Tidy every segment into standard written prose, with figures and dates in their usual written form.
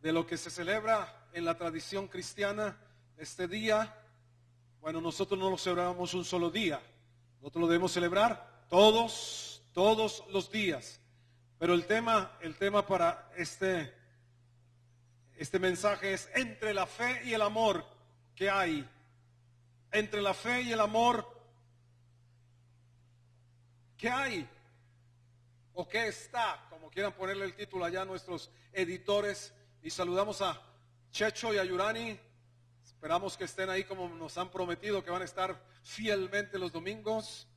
de lo que se celebra en la tradición cristiana este día. Bueno, nosotros no lo celebramos un solo día, nosotros lo debemos celebrar todos los días. Pero el tema para este mensaje es entre la fe y el amor. ¿Qué hay? Entre la fe y el amor, ¿qué hay? ¿O qué está? Como quieran ponerle el título allá nuestros editores. Y saludamos a Checho y a Yurani. Esperamos que estén ahí como nos han prometido, que van a estar fielmente los domingos.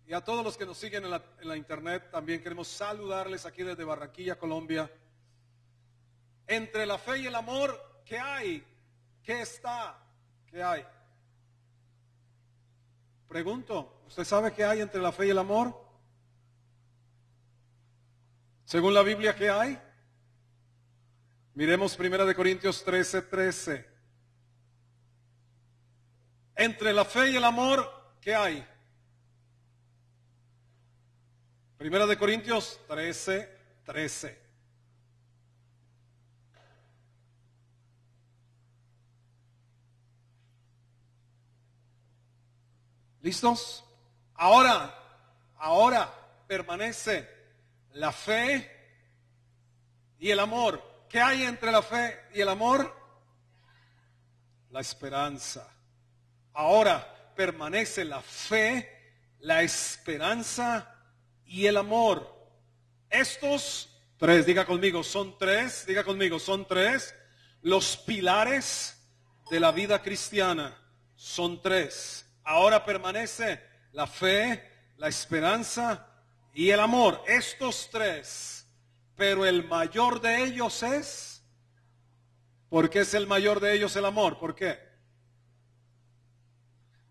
Y a todos los que nos siguen en la internet, también queremos saludarles aquí desde Barranquilla, Colombia. Entre la fe y el amor, ¿qué hay? ¿Qué está? ¿Qué hay? Pregunto, ¿usted sabe qué hay entre la fe y el amor? Según la Biblia, ¿qué hay? Miremos 1 Corintios 13:13. Entre la fe y el amor, ¿qué hay? 1 Corintios 13:13. ¿Listos? Ahora permanece la fe y el amor. ¿Qué hay entre la fe y el amor? La esperanza. Ahora permanece la fe, la esperanza y el amor. Estos tres, diga conmigo, son tres los pilares de la vida cristiana. Son tres. Ahora permanece la fe, la esperanza y el amor. Estos tres. Pero el mayor de ellos es... ¿Por qué es el mayor de ellos el amor? ¿Por qué?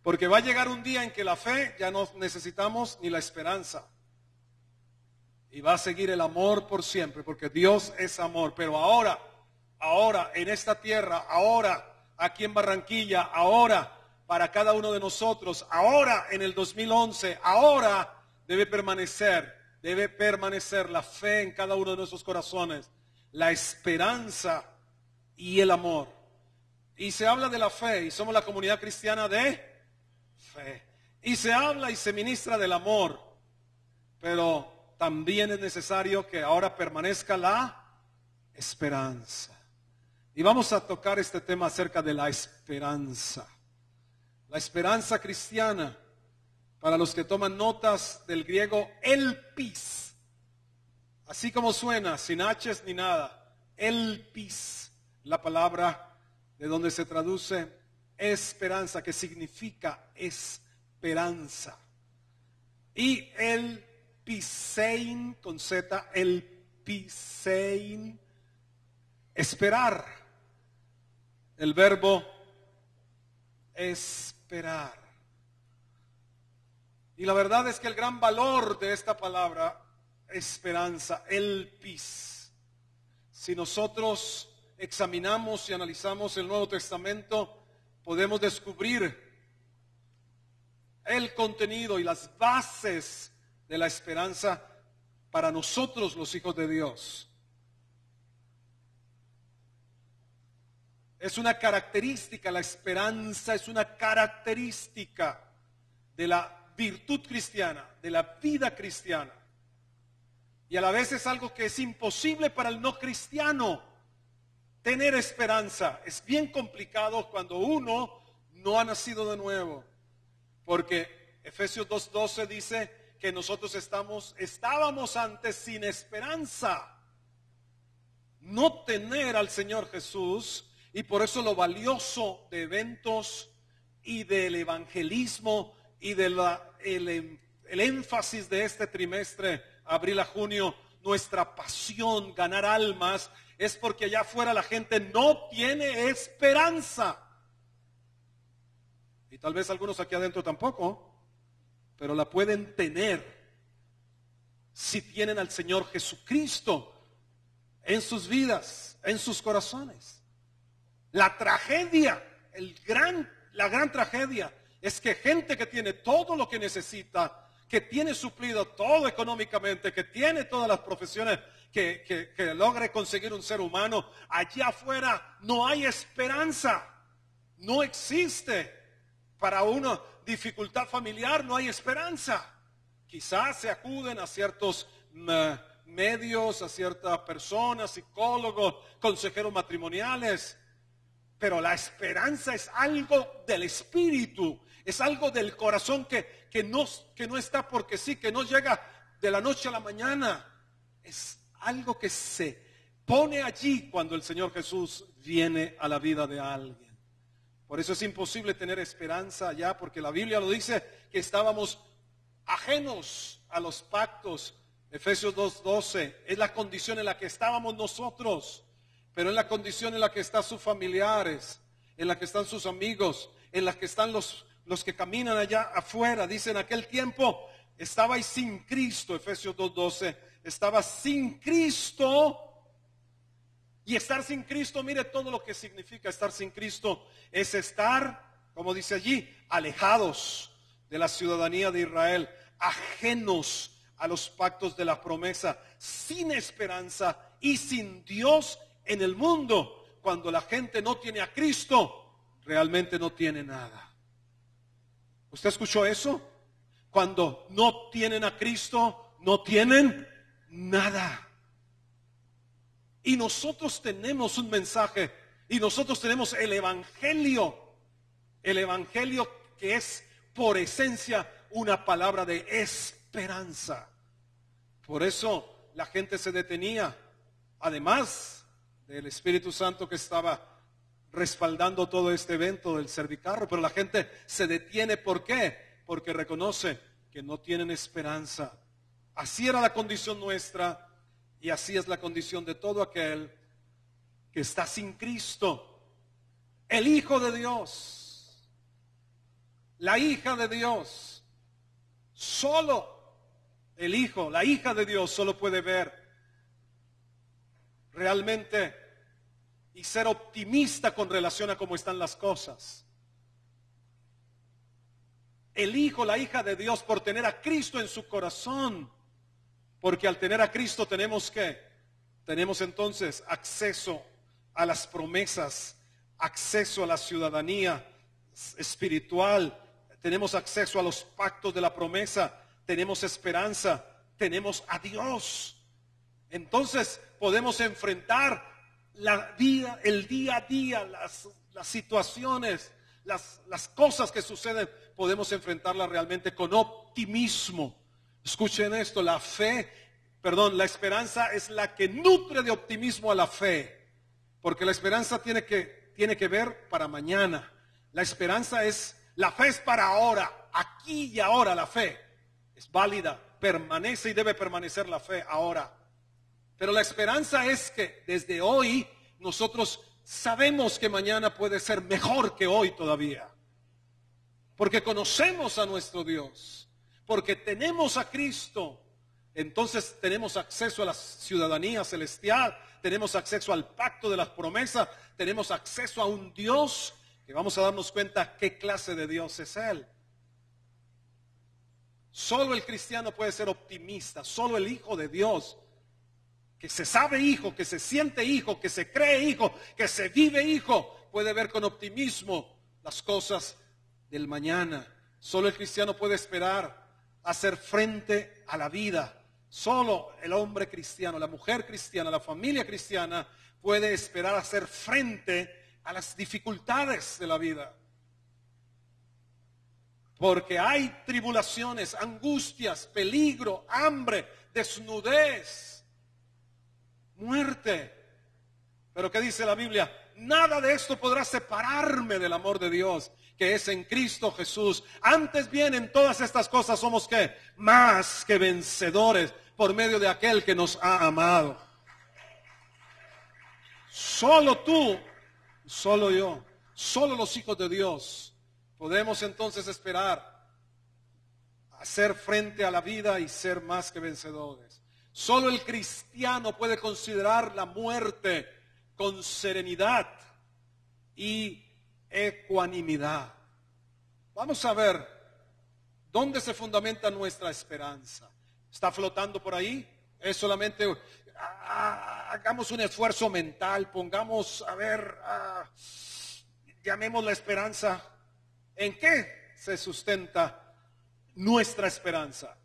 Porque va a llegar un día en que la fe ya no necesitamos ni la esperanza. Y va a seguir el amor por siempre, porque Dios es amor. Pero ahora, en esta tierra, ahora, aquí en Barranquilla, ahora, para cada uno de nosotros, ahora en el 2011, ahora debe permanecer la fe en cada uno de nuestros corazones, la esperanza y el amor. Y se habla de la fe, y somos la comunidad cristiana de fe. Y se habla y se ministra del amor, pero también es necesario que ahora permanezca la esperanza. Y vamos a tocar este tema acerca de la esperanza. La esperanza cristiana, para los que toman notas del griego, elpis. Así como suena, sin h's ni nada. Elpis, la palabra de donde se traduce esperanza, que significa esperanza. Y el pisein, con Z, el pisein, esperar. El verbo esperar. Y la verdad es que el gran valor de esta palabra, esperanza, elpis, si nosotros examinamos y analizamos el Nuevo Testamento, podemos descubrir el contenido y las bases de la esperanza para nosotros los hijos de Dios. Es una característica, la esperanza es una característica de la virtud cristiana, de la vida cristiana. Y a la vez es algo que es imposible para el no cristiano tener esperanza. Es bien complicado cuando uno no ha nacido de nuevo. Porque Efesios 2:12 dice que nosotros estábamos antes sin esperanza. No tener al Señor Jesús, y por eso lo valioso de eventos y del evangelismo y de el énfasis de este trimestre, abril a junio, nuestra pasión, ganar almas, es porque allá afuera la gente no tiene esperanza. Y tal vez algunos aquí adentro tampoco, pero la pueden tener si tienen al Señor Jesucristo en sus vidas, en sus corazones. La tragedia, la gran tragedia es que gente que tiene todo lo que necesita, que tiene suplido todo económicamente, que tiene todas las profesiones que logre conseguir un ser humano, allá afuera no hay esperanza. No existe. Para una dificultad familiar no hay esperanza. Quizás se acuden a ciertos medios, a ciertas personas, psicólogos, consejeros matrimoniales. Pero la esperanza es algo del espíritu, es algo del corazón que no está porque sí, que no llega de la noche a la mañana. Es algo que se pone allí cuando el Señor Jesús viene a la vida de alguien. Por eso es imposible tener esperanza allá, porque la Biblia lo dice que estábamos ajenos a los pactos. Efesios 2:12 es la condición en la que estábamos nosotros, pero en la condición en la que están sus familiares, en la que están sus amigos, en la que están los que caminan allá afuera. Dice, en aquel tiempo estabais sin Cristo, Efesios 2:12, estaba sin Cristo. Y estar sin Cristo, mire todo lo que significa estar sin Cristo, es estar, como dice allí, alejados de la ciudadanía de Israel, ajenos a los pactos de la promesa, sin esperanza y sin Dios en el mundo. Cuando la gente no tiene a Cristo, realmente no tiene nada. ¿Usted escuchó eso? Cuando no tienen a Cristo, no tienen nada. Y nosotros tenemos un mensaje, y nosotros tenemos el evangelio que es por esencia una palabra de esperanza. Por eso la gente se detenía, además del Espíritu Santo que estaba respaldando todo este evento del Servicarro, pero la gente se detiene. ¿Por qué? Porque reconoce que no tienen esperanza. Así era la condición nuestra. Y así es la condición de todo aquel que está sin Cristo. El Hijo de Dios, la hija de Dios, solo el Hijo, la hija de Dios solo puede ver realmente y ser optimista con relación a cómo están las cosas. El Hijo, la hija de Dios, por tener a Cristo en su corazón. Porque al tener a Cristo tenemos entonces acceso a las promesas, acceso a la ciudadanía espiritual, tenemos acceso a los pactos de la promesa, tenemos esperanza, tenemos a Dios. Entonces podemos enfrentar la vida, el día a día, las situaciones, las cosas que suceden, podemos enfrentarlas realmente con optimismo. Escuchen esto, la esperanza es la que nutre de optimismo a la fe, porque la esperanza tiene que ver para mañana. La fe es para ahora, aquí y ahora. La fe es válida, permanece y debe permanecer la fe ahora. Pero la esperanza es que desde hoy nosotros sabemos que mañana puede ser mejor que hoy todavía, porque conocemos a nuestro Dios. Porque tenemos a Cristo, entonces tenemos acceso a la ciudadanía celestial, tenemos acceso al pacto de las promesas, tenemos acceso a un Dios que vamos a darnos cuenta qué clase de Dios es Él. Solo el cristiano puede ser optimista, solo el Hijo de Dios, que se sabe hijo, que se siente hijo, que se cree hijo, que se vive hijo, puede ver con optimismo las cosas del mañana. Solo el cristiano puede esperar hacer frente a la vida. Solo el hombre cristiano, la mujer cristiana, la familia cristiana puede esperar hacer frente a las dificultades de la vida. Porque hay tribulaciones, angustias, peligro, hambre, desnudez, muerte. Pero ¿qué dice la Biblia? Nada de esto podrá separarme del amor de Dios, que es en Cristo Jesús. Antes bien, en todas estas cosas somos ¿qué? Más que vencedores por medio de aquel que nos ha amado. Solo tú, solo yo, solo los hijos de Dios podemos entonces esperar hacer frente a la vida y ser más que vencedores. Solo el cristiano puede considerar la muerte con serenidad y ecuanimidad. Vamos a ver dónde se fundamenta nuestra esperanza. ¿Está flotando por ahí? ¿Es solamente hagamos un esfuerzo mental, pongamos, llamemos la esperanza. ¿En qué se sustenta nuestra esperanza?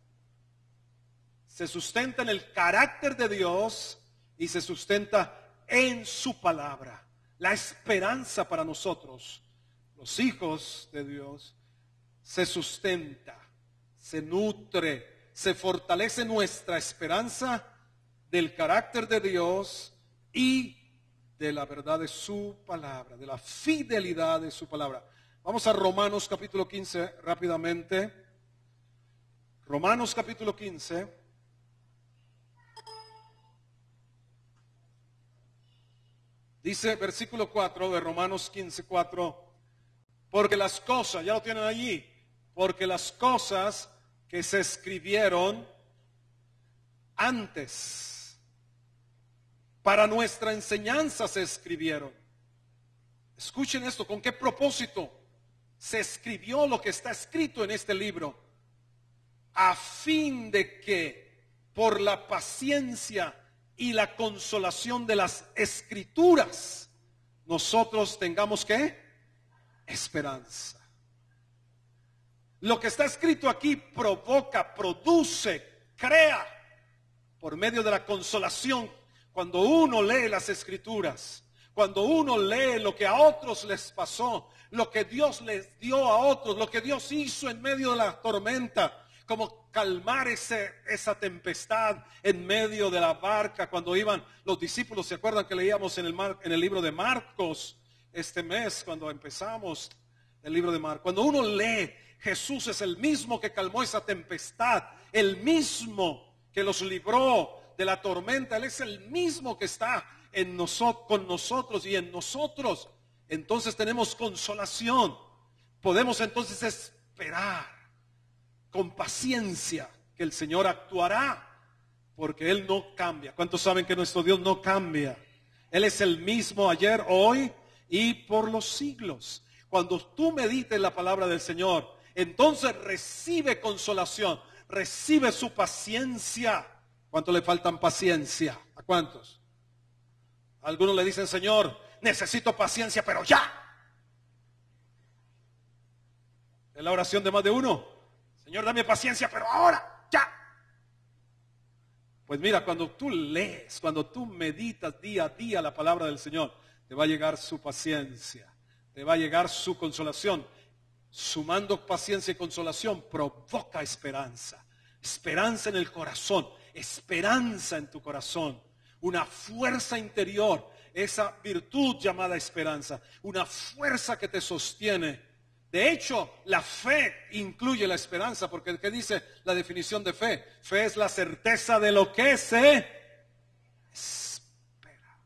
Se sustenta en el carácter de Dios y se sustenta en su palabra. La esperanza para nosotros, los hijos de Dios, se sustenta, se nutre, se fortalece nuestra esperanza del carácter de Dios y de la verdad de su palabra, de la fidelidad de su palabra. Vamos a Romanos capítulo 15 rápidamente. Romanos capítulo 15. Dice versículo 4 de Romanos 15:4, porque las cosas, ya lo tienen allí, porque las cosas que se escribieron antes, para nuestra enseñanza se escribieron. Escuchen esto, ¿con qué propósito se escribió lo que está escrito en este libro? A fin de que por la paciencia y la consolación de las Escrituras nosotros tengamos ¿qué? Esperanza. Lo que está escrito aquí provoca, produce, crea por medio de la consolación. Cuando uno lee las Escrituras, cuando uno lee lo que a otros les pasó, lo que Dios les dio a otros, lo que Dios hizo en medio de la tormenta, como calmar esa tempestad en medio de la barca cuando iban los discípulos. ¿Se acuerdan que leíamos en el libro de Marcos este mes cuando empezamos el libro de Marcos? Cuando uno lee, Jesús es el mismo que calmó esa tempestad, el mismo que los libró de la tormenta. Él es el mismo que está con nosotros y en nosotros. Entonces tenemos consolación. Podemos entonces esperar con paciencia que el Señor actuará, porque Él no cambia. ¿Cuántos saben que nuestro Dios no cambia? Él es el mismo ayer, hoy y por los siglos. Cuando tú medites la palabra del Señor, entonces recibe consolación, recibe su paciencia. ¿Cuántos le faltan paciencia? ¿A cuántos? Algunos le dicen, Señor, necesito paciencia, pero ya. Es la oración de más de uno. Señor, dame paciencia, pero ahora, ya. Pues mira, cuando tú lees, cuando tú meditas día a día la palabra del Señor, te va a llegar su paciencia, te va a llegar su consolación. Sumando paciencia y consolación provoca esperanza. Esperanza en el corazón, esperanza en tu corazón. Una fuerza interior, esa virtud llamada esperanza. Una fuerza que te sostiene. De hecho, la fe incluye la esperanza, porque ¿qué dice la definición de fe? Fe es la certeza de lo que se espera.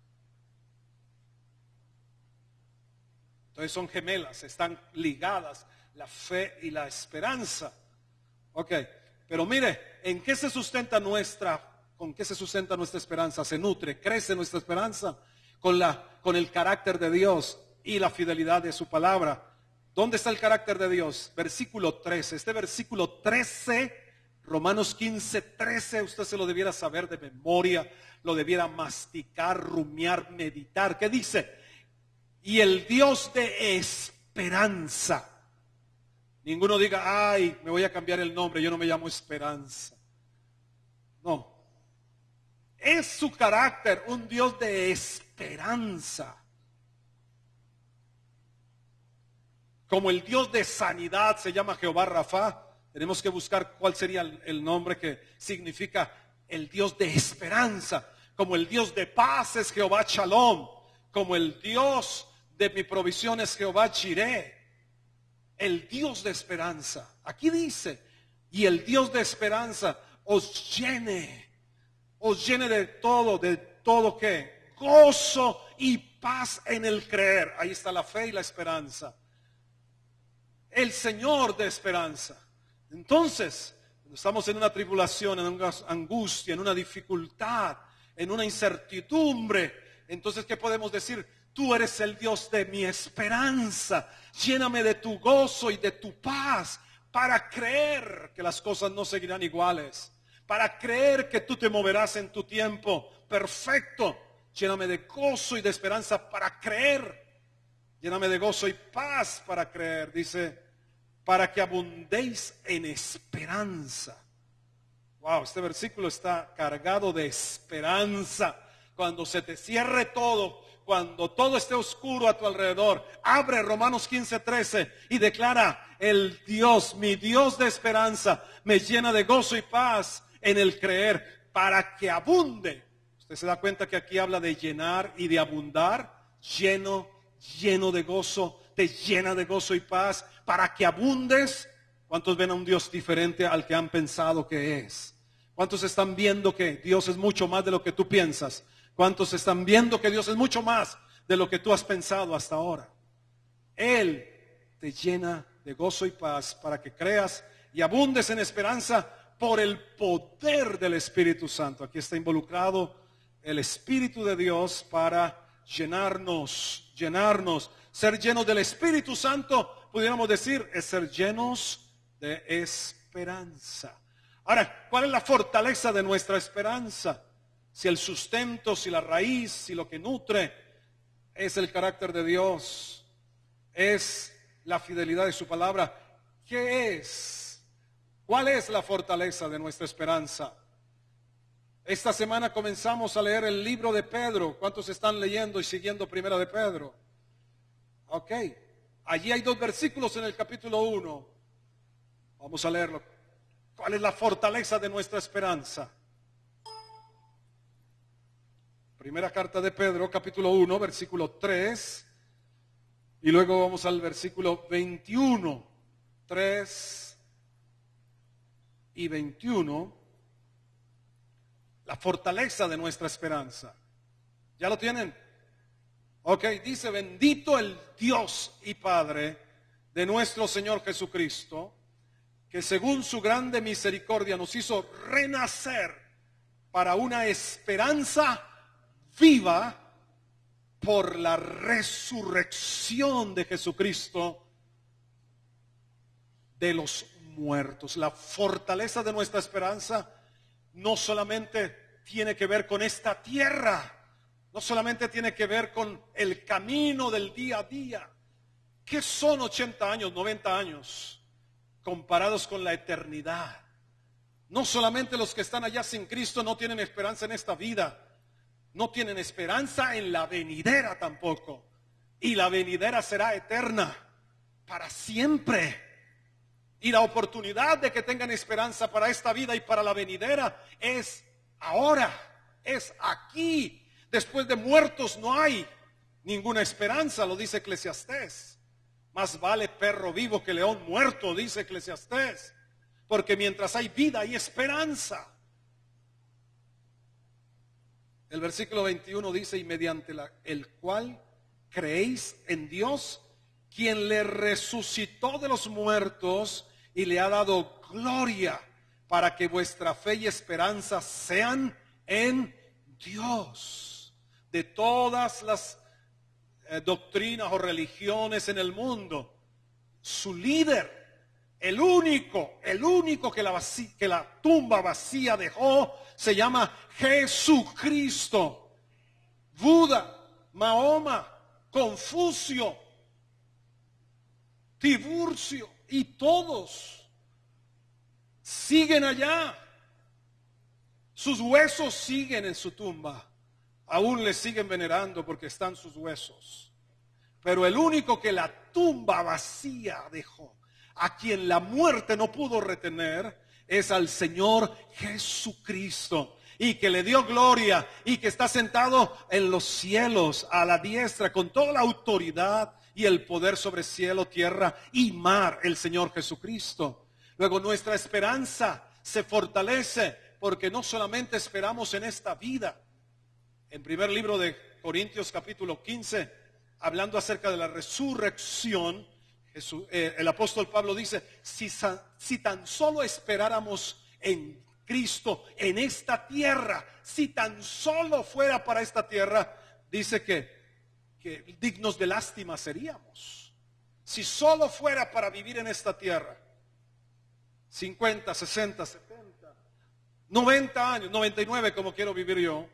Entonces son gemelas, están ligadas la fe y la esperanza. Ok, pero mire, ¿en qué se sustenta con qué se sustenta nuestra esperanza? Se nutre, crece nuestra esperanza con el carácter de Dios y la fidelidad de su palabra. ¿Dónde está el carácter de Dios? Versículo 13. Este versículo 13, Romanos 15, 13, usted se lo debiera saber de memoria, lo debiera masticar, rumiar, meditar. ¿Qué dice? Y el Dios de esperanza. Ninguno diga, ay, me voy a cambiar el nombre, yo no me llamo Esperanza. No. Es su carácter, un Dios de esperanza. Como el Dios de sanidad se llama Jehová Rafa, tenemos que buscar cuál sería el nombre que significa el Dios de esperanza. Como el Dios de paz es Jehová Shalom. Como el Dios de mi provisión es Jehová Jireh. El Dios de esperanza. Aquí dice, y el Dios de esperanza os llene de todo ¿qué? Gozo y paz en el creer. Ahí está la fe y la esperanza. El Señor de esperanza. Entonces, cuando estamos en una tribulación, en una angustia, en una dificultad, en una incertidumbre, entonces, ¿qué podemos decir? Tú eres el Dios de mi esperanza. Lléname de tu gozo y de tu paz para creer que las cosas no seguirán iguales. Para creer que tú te moverás en tu tiempo. perfecto. Lléname de gozo y de esperanza para creer. Lléname de gozo y paz para creer. Dice, para que abundéis en esperanza. Wow, este versículo está cargado de esperanza. Cuando se te cierre todo, cuando todo esté oscuro a tu alrededor, abre Romanos 15:13 y declara, el Dios, mi Dios de esperanza, me llena de gozo y paz en el creer, para que abunde. Usted se da cuenta que aquí habla de llenar y de abundar, lleno de gozo, te llena de gozo y paz, para que abundes. ¿Cuántos ven a un Dios diferente al que han pensado que es? ¿Cuántos están viendo que Dios es mucho más de lo que tú piensas? ¿Cuántos están viendo que Dios es mucho más de lo que tú has pensado hasta ahora? Él te llena de gozo y paz para que creas y abundes en esperanza por el poder del Espíritu Santo. Aquí está involucrado el Espíritu de Dios para llenarnos. Ser llenos del Espíritu Santo, pudiéramos decir, es ser llenos de esperanza. Ahora, ¿cuál es la fortaleza de nuestra esperanza? Si el sustento, si la raíz, si lo que nutre es el carácter de Dios, es la fidelidad de su palabra, ¿qué es? ¿Cuál es la fortaleza de nuestra esperanza? Esta semana comenzamos a leer el libro de Pedro. ¿Cuántos están leyendo y siguiendo Primera de Pedro? Ok, allí hay 2 versículos en el capítulo 1. Vamos a leerlo. ¿Cuál es la fortaleza de nuestra esperanza? Primera carta de Pedro, capítulo 1, versículo 3. Y luego vamos al versículo 21. 3 y 21. La fortaleza de nuestra esperanza. ¿Ya lo tienen? Ok, dice, bendito el Dios y Padre de nuestro Señor Jesucristo, que según su grande misericordia nos hizo renacer para una esperanza viva por la resurrección de Jesucristo de los muertos. La fortaleza de nuestra esperanza no solamente tiene que ver con esta tierra, no solamente tiene que ver con el camino del día a día. ¿Qué son 80 años, 90 años comparados con la eternidad? No solamente los que están allá sin Cristo no tienen esperanza en esta vida, no tienen esperanza en la venidera tampoco. Y la venidera será eterna, para siempre. Y la oportunidad de que tengan esperanza para esta vida y para la venidera es ahora, es aquí. Después de muertos no hay ninguna esperanza, lo dice Eclesiastés. Más vale perro vivo que león muerto, dice Eclesiastés. Porque mientras hay vida hay esperanza. El versículo 21 dice, y mediante el cual creéis en Dios, quien le resucitó de los muertos y le ha dado gloria, para que vuestra fe y esperanza sean en Dios. De todas las doctrinas o religiones en el mundo, su líder, el único que la tumba vacía dejó, se llama Jesucristo. Buda, Mahoma, Confucio, Tiburcio y todos siguen allá. Sus huesos siguen en su tumba. Aún le siguen venerando porque están sus huesos. Pero el único que la tumba vacía dejó, a quien la muerte no pudo retener, es al Señor Jesucristo. Y que le dio gloria y que está sentado en los cielos a la diestra con toda la autoridad y el poder sobre cielo, tierra y mar, el Señor Jesucristo. Luego nuestra esperanza se fortalece porque no solamente esperamos en esta vida. En primer libro de Corintios capítulo 15, hablando acerca de la resurrección, el apóstol Pablo dice, si tan solo esperáramos en Cristo, en esta tierra, si tan solo fuera para esta tierra, dice que dignos de lástima seríamos. Si solo fuera para vivir en esta tierra, 50, 60, 70, 90 años, 99 como quiero vivir yo,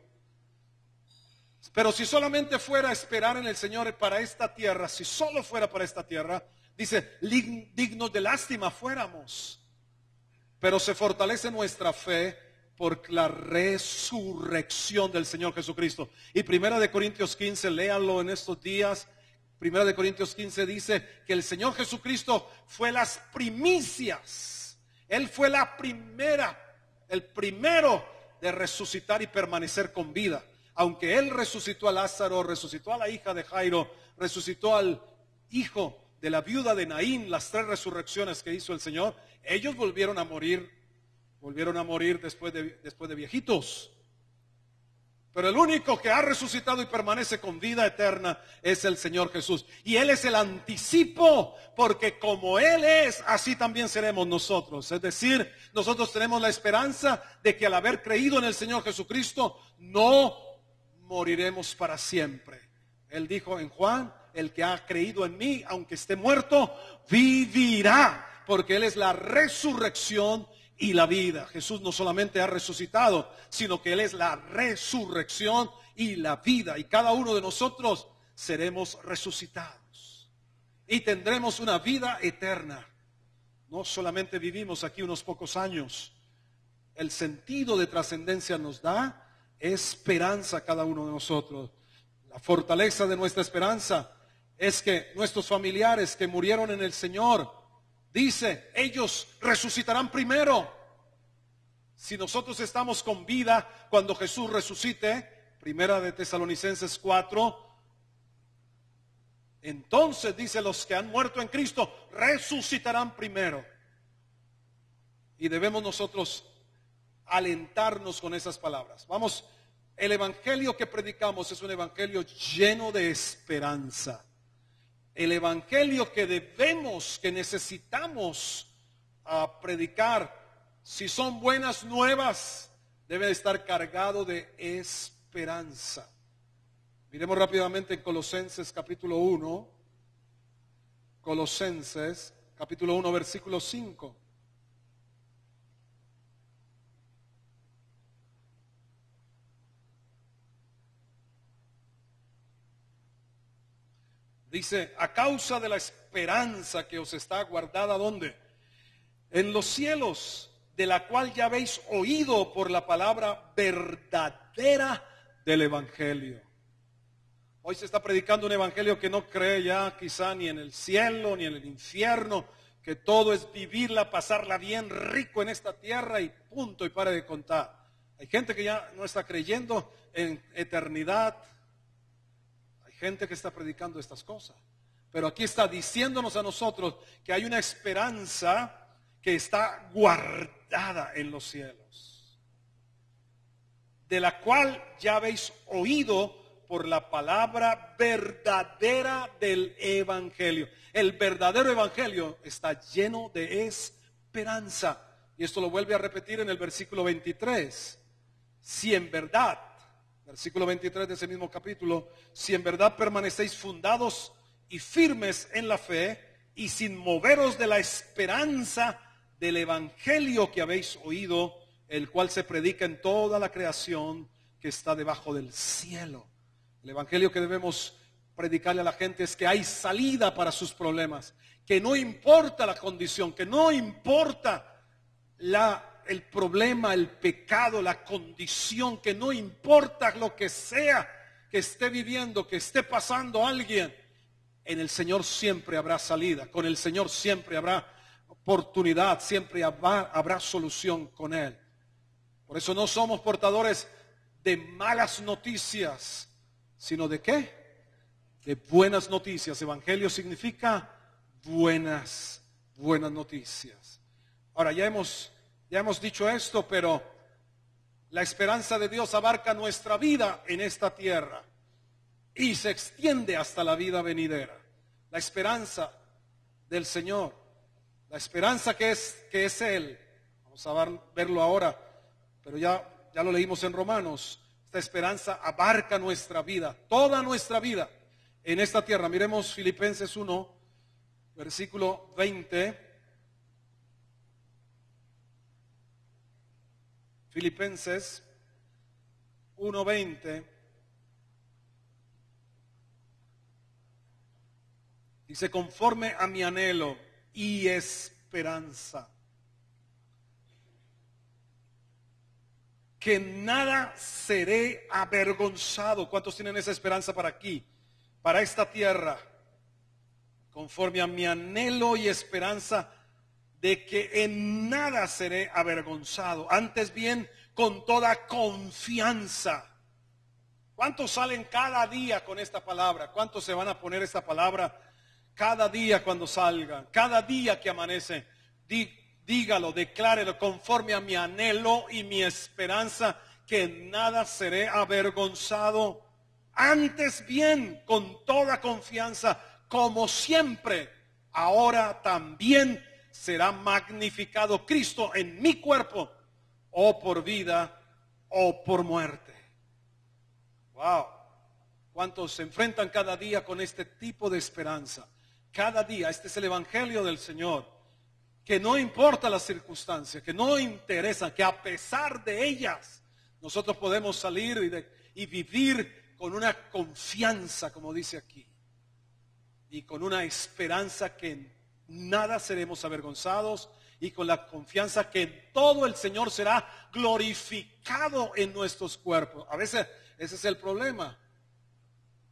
Pero si solamente fuera a esperar en el Señor para esta tierra, si solo fuera para esta tierra, dice, dignos de lástima fuéramos. Pero se fortalece nuestra fe por la resurrección del Señor Jesucristo. Y Primera de Corintios 15, léanlo en estos días. Primera de Corintios 15 dice que el Señor Jesucristo fue las primicias. Él fue la primera, el primero de resucitar y permanecer con vida. Aunque Él resucitó a Lázaro, resucitó a la hija de Jairo, resucitó al hijo de la viuda de Naín, las 3 resurrecciones que hizo el Señor, ellos volvieron a morir después de viejitos. Pero el único que ha resucitado y permanece con vida eterna es el Señor Jesús. Y Él es el anticipo, porque como Él es, así también seremos nosotros. Es decir, nosotros tenemos la esperanza de que al haber creído en el Señor Jesucristo, no moriremos para siempre. Él dijo en Juan, el que ha creído en mí, aunque esté muerto, vivirá, porque Él es la resurrección y la vida. Jesús no solamente ha resucitado, sino que Él es la resurrección y la vida. Y cada uno de nosotros seremos resucitados y tendremos una vida eterna. No solamente vivimos aquí unos pocos años. El sentido de trascendencia nos da esperanza a cada uno de nosotros. La fortaleza de nuestra esperanza es que nuestros familiares que murieron en el Señor, dice, ellos resucitarán primero. Si nosotros estamos con vida cuando Jesús resucite, Primera de Tesalonicenses 4, entonces dice, los que han muerto en Cristo resucitarán primero. Y debemos nosotros alentarnos con esas palabras. Vamos, el evangelio que predicamos es un evangelio lleno de esperanza. El evangelio que debemos, que necesitamos predicar, si son buenas nuevas, debe estar cargado de esperanza. Miremos rápidamente en Colosenses capítulo 1. Colosenses capítulo 1 versículo 5. Dice, a causa de la esperanza que os está guardada, ¿dónde? En los cielos, de la cual ya habéis oído por la palabra verdadera del evangelio. Hoy se está predicando un evangelio que no cree ya quizá ni en el cielo, ni en el infierno, que todo es vivirla, pasarla bien rico en esta tierra y punto, y pare de contar. Hay gente que ya no está creyendo en eternidad. Gente que está predicando estas cosas, pero aquí está diciéndonos a nosotros que hay una esperanza que está guardada en los cielos, de la cual ya habéis oído por la palabra verdadera del evangelio. El verdadero evangelio está lleno de esperanza, y esto lo vuelve a repetir en el versículo 23. Si en verdad, versículo 23 de ese mismo capítulo, si en verdad permanecéis fundados y firmes en la fe y sin moveros de la esperanza del evangelio que habéis oído, el cual se predica en toda la creación que está debajo del cielo. El evangelio que debemos predicarle a la gente es que hay salida para sus problemas, que no importa la condición, que no importa el problema, el pecado, la condición, que no importa lo que sea que esté viviendo, que esté pasando alguien, en el Señor siempre habrá salida, con el Señor siempre habrá oportunidad, siempre habrá solución con Él. Por eso no somos portadores de malas noticias, sino ¿de qué? De buenas noticias. Evangelio significa buenas noticias. Ahora ya hemos dicho esto, pero la esperanza de Dios abarca nuestra vida en esta tierra y se extiende hasta la vida venidera. La esperanza del Señor, la esperanza que es Él. Vamos a verlo ahora, pero ya lo leímos en Romanos. Esta esperanza abarca nuestra vida, toda nuestra vida en esta tierra. Miremos Filipenses 1, versículo 20. Filipenses 1:20 Dice, conforme a mi anhelo y esperanza, que nada seré avergonzado. ¿Cuántos tienen esa esperanza para aquí, para esta tierra? Conforme a mi anhelo y esperanza de que en nada seré avergonzado, antes bien con toda confianza. ¿Cuántos salen cada día con esta palabra? ¿Cuántos se van a poner esta palabra cada día cuando salgan? Cada día que amanece, dígalo, declárelo, conforme a mi anhelo y mi esperanza, que en nada seré avergonzado, antes bien con toda confianza, como siempre, ahora también será magnificado Cristo en mi cuerpo, o por vida o por muerte. Wow. ¿Cuántos se enfrentan cada día con este tipo de esperanza? Cada día, este es el evangelio del Señor, que no importa las circunstancias, que no interesa, que a pesar de ellas, nosotros podemos salir y vivir con una confianza, como dice aquí, y con una esperanza que en nada seremos avergonzados, y con la confianza que en todo el Señor será glorificado en nuestros cuerpos. A veces ese es el problema,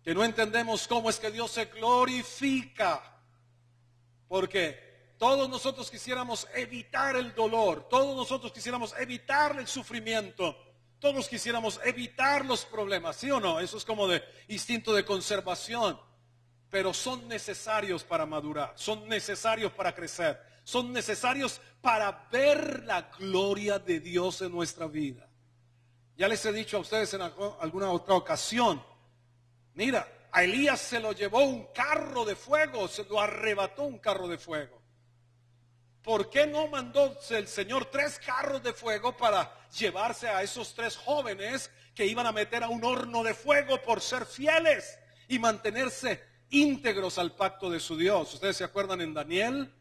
que no entendemos cómo es que Dios se glorifica, porque todos nosotros quisiéramos evitar el dolor, todos nosotros quisiéramos evitar el sufrimiento, todos quisiéramos evitar los problemas, ¿sí o no? Eso es como de instinto de conservación, pero son necesarios para madurar, son necesarios para crecer, son necesarios para ver la gloria de Dios en nuestra vida. Ya les he dicho a ustedes en alguna otra ocasión, mira, a Elías se lo llevó un carro de fuego, se lo arrebató un carro de fuego. ¿Por qué no mandó el Señor 3 carros de fuego para llevarse a esos 3 jóvenes que iban a meter a un horno de fuego por ser fieles y mantenerse íntegros al pacto de su Dios? ¿Ustedes se acuerdan en Daniel?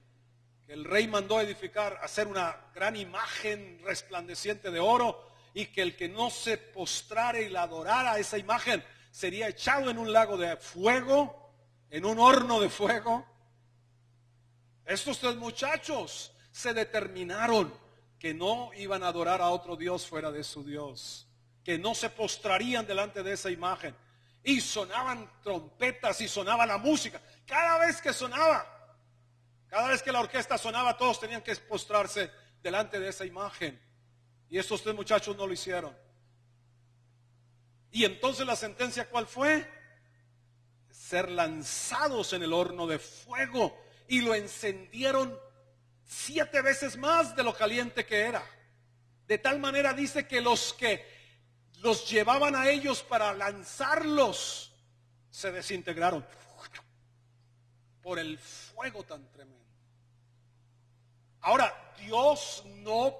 Que el rey mandó edificar, hacer una gran imagen resplandeciente de oro, y que el que no se postrare y la adorara a esa imagen sería echado en un lago de fuego, en un horno de fuego. Estos 3 muchachos se determinaron que no iban a adorar a otro Dios fuera de su Dios, que no se postrarían delante de esa imagen. Y sonaban trompetas y sonaba la música. Cada vez que la orquesta sonaba, todos tenían que postrarse delante de esa imagen. Y estos 3 muchachos no lo hicieron. Y entonces la sentencia, ¿cuál fue? Ser lanzados en el horno de fuego. Y lo encendieron 7 veces más de lo caliente que era. De tal manera dice que los llevaban a ellos para lanzarlos se desintegraron por el fuego tan tremendo. Ahora, Dios no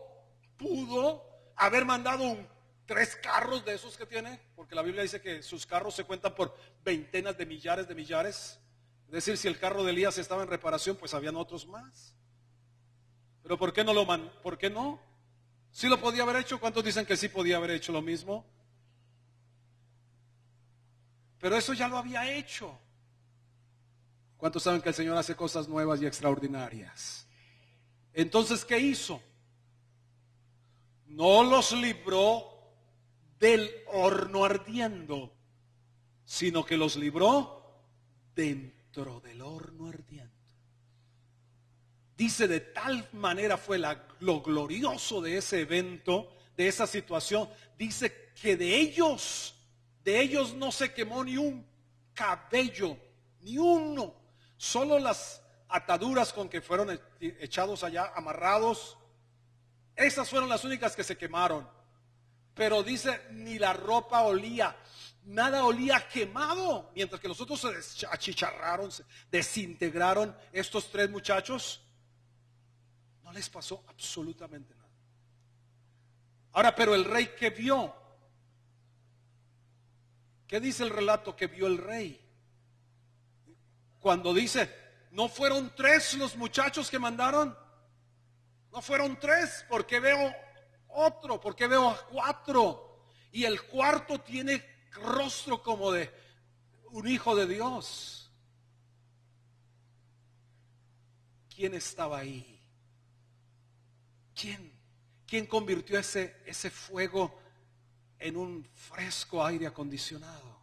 pudo haber mandado 3 carros de esos que tiene, porque la Biblia dice que sus carros se cuentan por veintenas de millares de millares. Es decir, si el carro de Elías estaba en reparación, pues habían otros más. Pero ¿por qué no lo mandó? ¿Por qué no? ¿Sí lo podía haber hecho? ¿Cuántos dicen que sí podía haber hecho lo mismo? Pero eso ya lo había hecho. ¿Cuántos saben que el Señor hace cosas nuevas y extraordinarias? Entonces, ¿qué hizo? No los libró del horno ardiendo, sino que los libró dentro del horno ardiendo. Dice, de tal manera fue lo glorioso de ese evento, de esa situación. Dice que de ellos no se quemó ni un cabello, ni uno. Solo las ataduras con que fueron echados allá, amarrados, esas fueron las únicas que se quemaron. Pero dice, ni la ropa olía, nada olía quemado. Mientras que los otros se achicharraron, se desintegraron, estos 3 muchachos no les pasó absolutamente nada. Ahora, pero el rey, ¿qué vio? ¿Qué dice el relato que vio el rey? Cuando dice, ¿no fueron 3 los muchachos que mandaron? No fueron 3, ¿por qué veo otro? ¿Por qué veo a 4? Y el cuarto tiene rostro como de un hijo de Dios. ¿quién estaba ahí? ¿Quién convirtió ese fuego en un fresco aire acondicionado?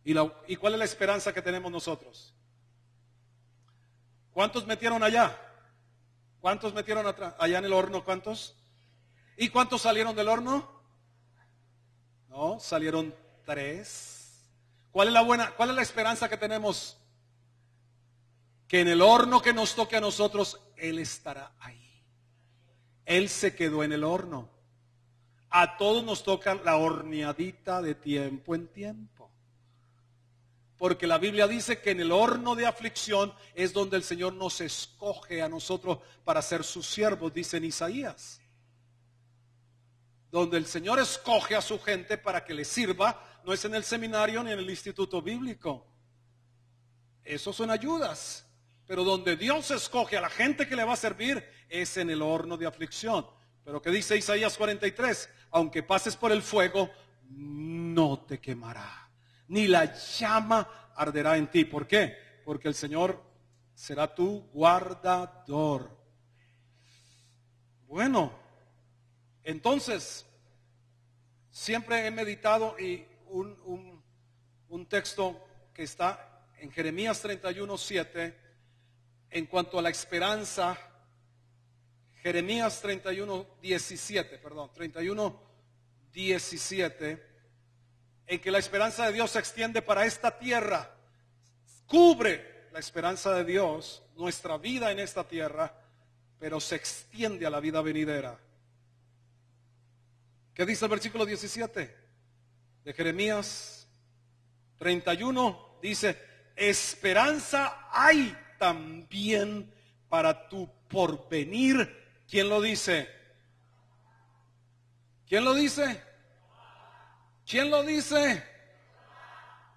¿Y cuál es la esperanza que tenemos nosotros? ¿Cuántos metieron allá? ¿Cuántos metieron allá en el horno? ¿Cuántos? ¿Y cuántos salieron del horno? No, salieron 3. ¿Cuál es la esperanza que tenemos? Que en el horno que nos toque a nosotros, Él estará ahí. Él se quedó en el horno. A todos nos toca la horneadita de tiempo en tiempo. Porque la Biblia dice que en el horno de aflicción es donde el Señor nos escoge a nosotros para ser sus siervos, dice en Isaías. Donde el Señor escoge a su gente para que le sirva, no es en el seminario ni en el instituto bíblico. Esos son ayudas. Pero donde Dios escoge a la gente que le va a servir es en el horno de aflicción. Pero ¿qué dice Isaías 43? Aunque pases por el fuego, no te quemará, ni la llama arderá en ti. ¿Por qué? Porque el Señor será tu guardador. Bueno, entonces, siempre he meditado y un texto que está en Jeremías 31:7 en cuanto a la esperanza. Jeremías 31:17, en que la esperanza de Dios se extiende para esta tierra, cubre la esperanza de Dios, nuestra vida en esta tierra, pero se extiende a la vida venidera. ¿Qué dice el versículo 17 de Jeremías 31? Dice, esperanza hay también para tu porvenir. ¿Quién lo dice? ¿Quién lo dice? ¿Quién lo dice?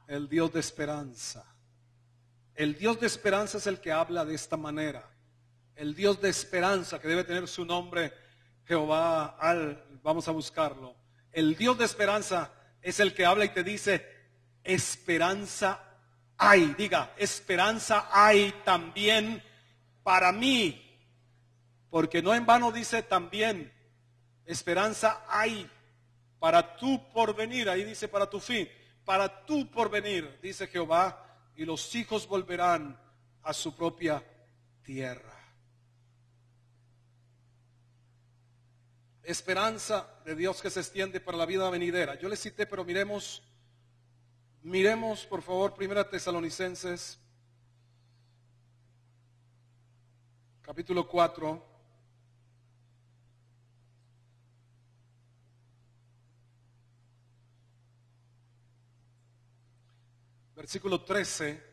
El Dios de esperanza. El Dios de esperanza es el que habla de esta manera. El Dios de esperanza, que debe tener su nombre, Jehová, vamos a buscarlo. El Dios de esperanza es el que habla y te dice, esperanza hay. Diga, esperanza hay también para mí. Porque no en vano dice también, esperanza hay para tu porvenir. Ahí dice para tu fin, para tu porvenir, dice Jehová, y los hijos volverán a su propia tierra. Esperanza de Dios que se extiende para la vida venidera. Yo les cité, pero miremos por favor 1 Tesalonicenses capítulo 4. Versículo 13.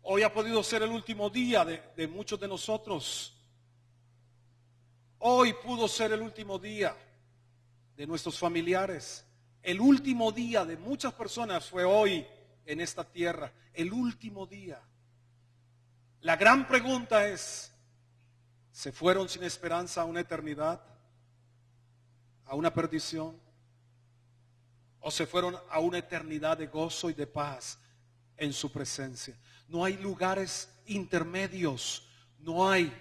Hoy ha podido ser el último día de muchos de nosotros. Hoy pudo ser el último día de nuestros familiares. El último día de muchas personas fue hoy en esta tierra. El último día. La gran pregunta es, ¿se fueron sin esperanza a una eternidad? ¿A una perdición? ¿O se fueron a una eternidad de gozo y de paz en su presencia? No hay lugares intermedios. No hay.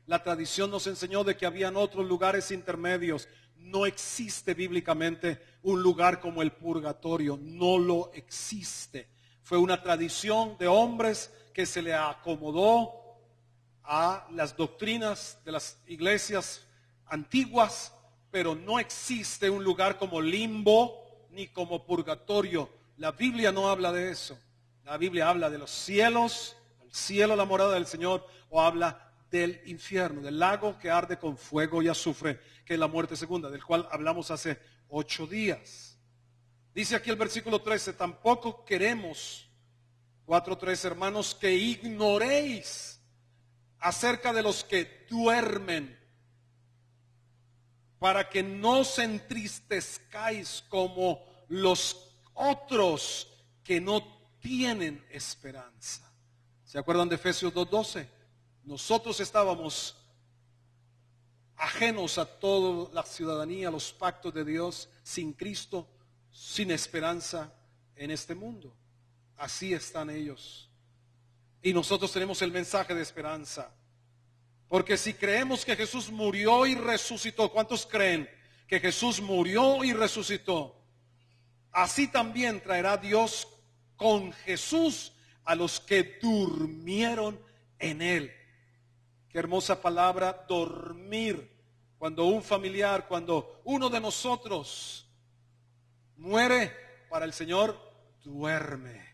La tradición nos enseñó de que habían otros lugares intermedios. No existe bíblicamente un lugar como el purgatorio. No lo existe. Fue una tradición de hombres que se le acomodó a las doctrinas de las iglesias antiguas, pero no existe un lugar como limbo ni como purgatorio. La Biblia no habla de eso. La Biblia habla de los cielos, el cielo, la morada del Señor, o habla del infierno, del lago que arde con fuego y azufre, que es la muerte segunda, del cual hablamos hace 8 días. Dice aquí el versículo 13, tampoco queremos, 4:13, hermanos, que ignoréis acerca de los que duermen, para que no os entristezcáis como los otros que no tienen esperanza. ¿Se acuerdan de Efesios 2:12? Nosotros estábamos ajenos a toda la ciudadanía, los pactos de Dios, sin Cristo, sin esperanza en este mundo. Así están ellos. Y nosotros tenemos el mensaje de esperanza. Porque si creemos que Jesús murió y resucitó, ¿cuántos creen que Jesús murió y resucitó? Así también traerá Dios con Jesús a los que durmieron en Él. Qué hermosa palabra, dormir. Cuando un familiar, cuando uno de nosotros muere, para el Señor duerme,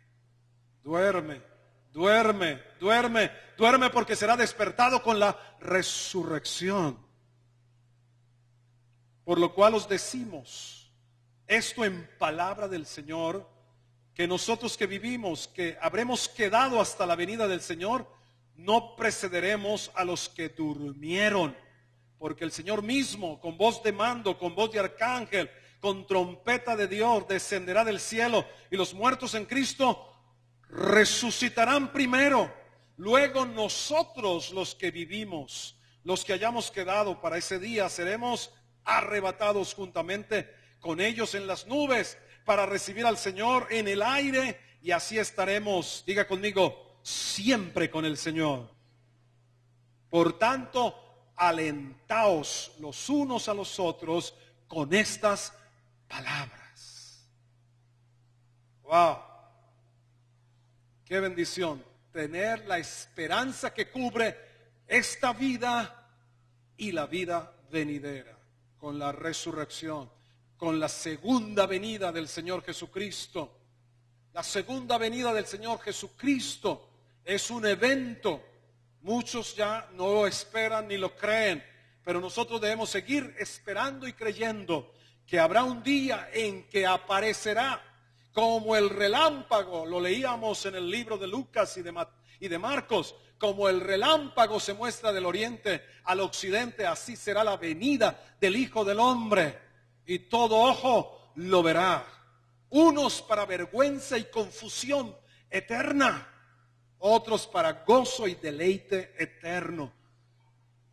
duerme, duerme, duerme, duerme, porque será despertado con la resurrección. Por lo cual os decimos esto en palabra del Señor, que nosotros que vivimos, que habremos quedado hasta la venida del Señor, no precederemos a los que durmieron, porque el Señor mismo, con voz de mando, con voz de arcángel, con trompeta de Dios, descenderá del cielo, y los muertos en Cristo resucitarán primero. Luego nosotros, los que vivimos, los que hayamos quedado para ese día, seremos arrebatados juntamente con ellos en las nubes para recibir al Señor en el aire, y así estaremos, diga conmigo, siempre con el Señor. Por tanto, alentaos los unos a los otros con estas palabras. Wow, qué bendición tener la esperanza que cubre esta vida y la vida venidera, con la resurrección, con la segunda venida del Señor Jesucristo. La segunda venida del Señor Jesucristo es un evento. Muchos ya no lo esperan ni lo creen, pero nosotros debemos seguir esperando y creyendo que habrá un día en que aparecerá como el relámpago. Lo leíamos en el libro de Lucas y de Marcos. Como el relámpago se muestra del oriente al occidente, así será la venida del Hijo del Hombre, y todo ojo lo verá. Unos para vergüenza y confusión eterna, otros para gozo y deleite eterno.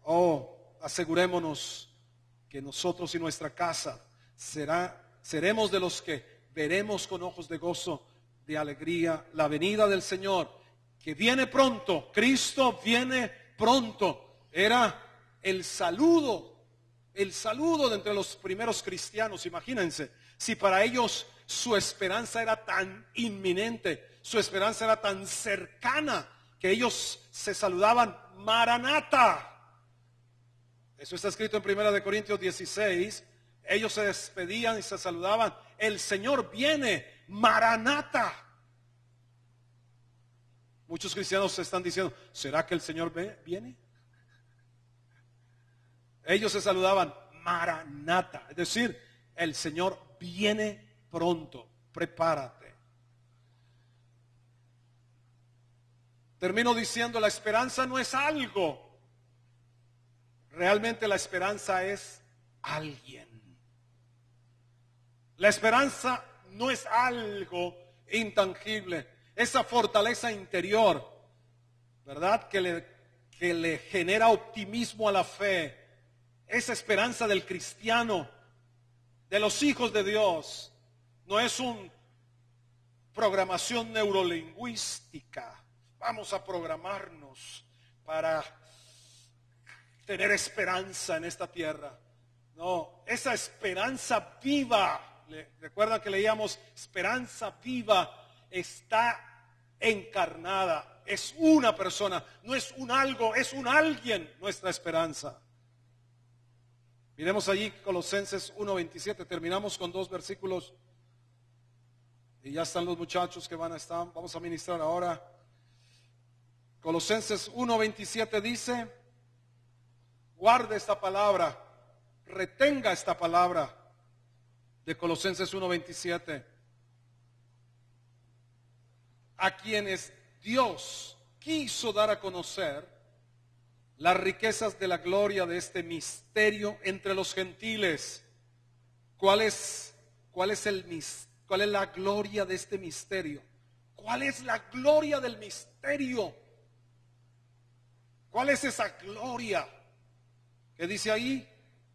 Oh, asegurémonos que nosotros y nuestra casa seremos de los que veremos con ojos de gozo, de alegría, la venida del Señor, que viene pronto. Cristo viene pronto. Era el saludo de entre los primeros cristianos. Imagínense, si para ellos su esperanza era tan inminente, su esperanza era tan cercana, que ellos se saludaban Maranata. Eso está escrito en 1 Corintios 16. Ellos se despedían y se saludaban: el Señor viene, Maranata. Muchos cristianos se están diciendo: ¿será que el Señor viene? Ellos se saludaban Maranata, es decir, el Señor viene pronto, prepárate. Termino diciendo, la esperanza no es algo, realmente la esperanza es alguien. La esperanza no es algo intangible, esa fortaleza interior, ¿verdad? Que le genera optimismo a la fe, esa esperanza del cristiano, de los hijos de Dios, no es una programación neurolingüística. Vamos a programarnos para tener esperanza en esta tierra. No, esa esperanza viva, recuerdan que leíamos esperanza viva, está encarnada, es una persona, no es un algo, es un alguien nuestra esperanza. Miremos allí Colosenses 1:27, terminamos con 2 versículos y ya están los muchachos que vamos a ministrar ahora. Colosenses 1:27 dice, guarde esta palabra, retenga esta palabra de Colosenses 1:27, a quienes Dios quiso dar a conocer las riquezas de la gloria de este misterio entre los gentiles. ¿Cuál es la gloria de este misterio? ¿Cuál es la gloria del misterio? ¿Cuál es esa gloria? ¿Qué dice ahí?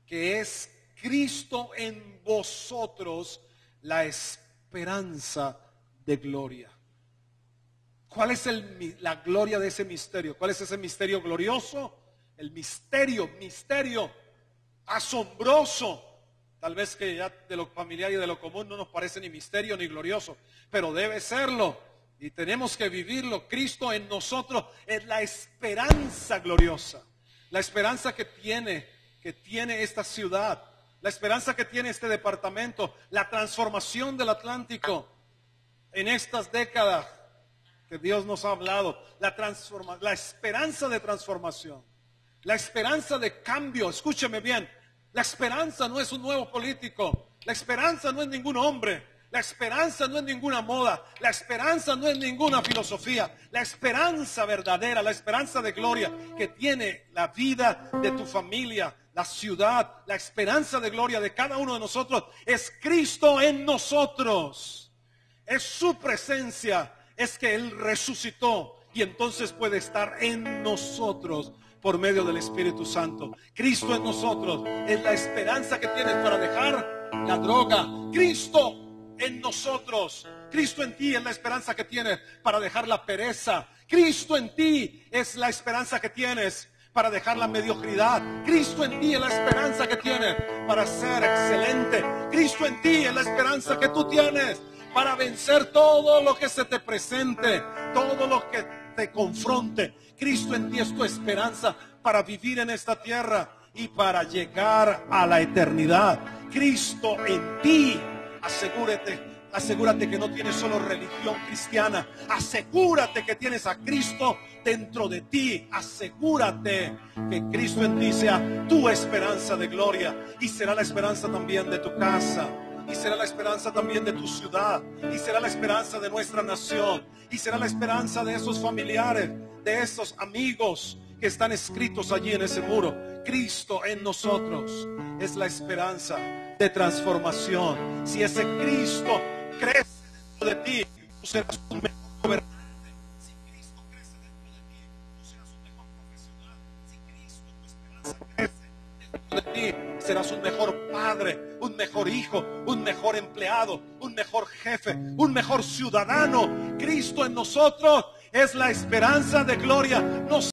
Que es Cristo en vosotros la esperanza de gloria. ¿Cuál es la gloria de ese misterio? ¿Cuál es ese misterio glorioso? El misterio asombroso. Tal vez que ya de lo familiar y de lo común no nos parece ni misterio ni glorioso, pero debe serlo y tenemos que vivirlo. Cristo en nosotros es la esperanza gloriosa, la esperanza que tiene esta ciudad, la esperanza que tiene este departamento, la transformación del Atlántico en estas décadas que Dios nos ha hablado, la esperanza de transformación, la esperanza de cambio. Escúcheme bien, la esperanza no es un nuevo político, la esperanza no es ningún hombre, la esperanza no es ninguna moda, la esperanza no es ninguna filosofía, la esperanza verdadera, la esperanza de gloria que tiene la vida de tu familia, la ciudad, la esperanza de gloria de cada uno de nosotros es Cristo en nosotros, es su presencia, es que Él resucitó y entonces puede estar en nosotros por medio del Espíritu Santo. Cristo en nosotros es la esperanza que tienes para dejar la droga. Cristo en nosotros, Cristo en ti es la esperanza que tienes para dejar la pereza. Cristo en ti es la esperanza que tienes para dejar la mediocridad. Cristo en ti es la esperanza que tienes para ser excelente. Cristo en ti es la esperanza que tú tienes para vencer todo lo que se te presente, todo lo que te confronte. Cristo en ti es tu esperanza para vivir en esta tierra y para llegar a la eternidad. Cristo en ti, asegúrate que no tienes solo religión cristiana, asegúrate que tienes a Cristo dentro de ti, asegúrate que Cristo en ti sea tu esperanza de gloria y será la esperanza también de tu casa. Y será la esperanza también de tu ciudad. Y será la esperanza de nuestra nación. Y será la esperanza de esos familiares, de esos amigos que están escritos allí en ese muro. Cristo en nosotros es la esperanza de transformación. Si ese Cristo crece dentro de ti, tú serás un mejor gobernante. Si Cristo crece dentro de ti, tú serás un mejor profesional. Si Cristo, tu esperanza, crece dentro de ti, serás un mejor padre, un mejor hijo, un mejor empleado, un mejor jefe, un mejor ciudadano. Cristo en nosotros es la esperanza de gloria.